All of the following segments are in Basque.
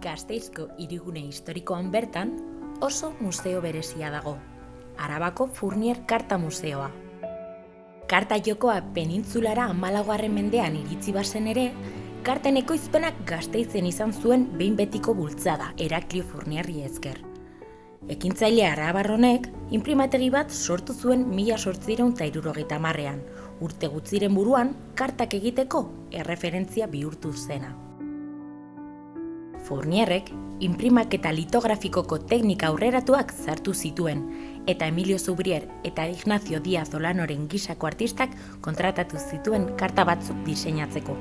Gasteizko hirigune historikoan bertan oso museo berezia dago, Arabako Fournier Karta Museoa. Karta jokoa penintzulara 14. mendean iritsi bazen ere, karten ekoizpenak Gasteizen izan zuen behin betiko bultzada Heraklio Fournierri esker. Ekintzaile arabar honek inprimategi bat sortu zuen 1870ean, urte gutxiren buruan kartak egiteko erreferentzia bihurtu zena. Fournierrek inprimaketa litografikoko teknika aurreratuak sartu zituen, eta Emilio Zubrier eta Ignacio Díaz Olanoren gisako artistak kontratatu zituen karta batzuk diseinatzeko.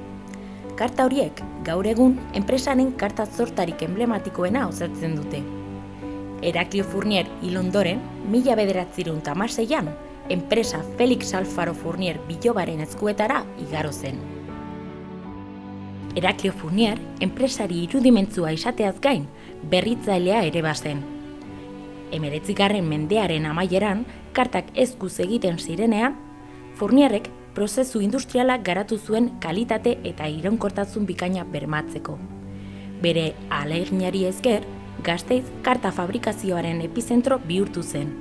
Karta horiek, gaur egun, enpresaren karta sortarik emblematikoena osatzen dute. Heraklio Fournier hil ondoren, 1916an, enpresa Felix Alfaro Fournier bilobaren eskuetara igaro zen. Heraklio Fournier, enpresari irudimentzua izateaz gain, berritzailea ere bazen. 19. mendearen amaieran, kartak eskuz egiten zirenean, Fournierrek prozesu industrialak garatu zuen kalitate eta iraunkortasun bikaina bermatzeko. Bere ahaleginari esker, Gasteiz karta fabrikazioaren epizentro bihurtu zen,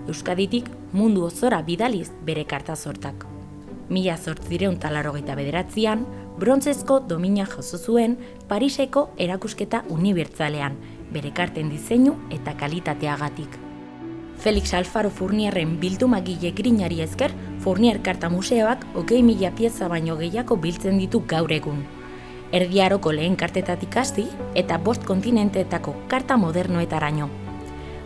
Euskaditik mundu osora bidaliz bere karta sortak. 1889an, brontzezko domina jaso zuen Pariseko erakusketa unibertsalean, bere karten diseinu eta kalitateagatik. Felix Alfaro Fournierren bildumagile grinari esker, Fournier Karta Museoak 20.000 pieza baino gehiago biltzen ditu gaur egun. Erdi Aroko lehen kartetatik hasi eta 5 kontinenteetako karta modernoetaraino.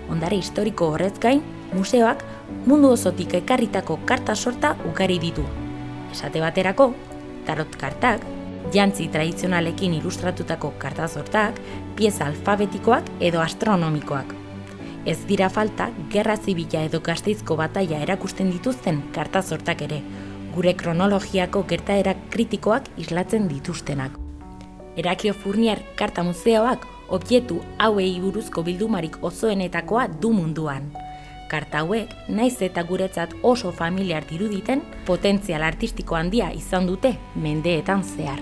Ondare historiko horrez gain, museoak mundu osotik ekarritako karta sorta ugari ditu. Esate baterako, tarot kartak, jantzi tradizionalekin ilustratutako karta sortak, pieza alfabetikoak edo astronomikoak. Ez dira falta, gerra zibila edo Gasteizko bataila erakusten dituzten karta sortak ere, gure kronologiako gertaera kritikoak islatzen dituztenak. Heraklio Fournier Karta Museoak objektu hauei buruzko bildumarik osoenetakoa du munduan. Karta hauek, naiz eta guretzat oso familiar diruditen, potentzial artistiko handia izan dute mendeetan zehar.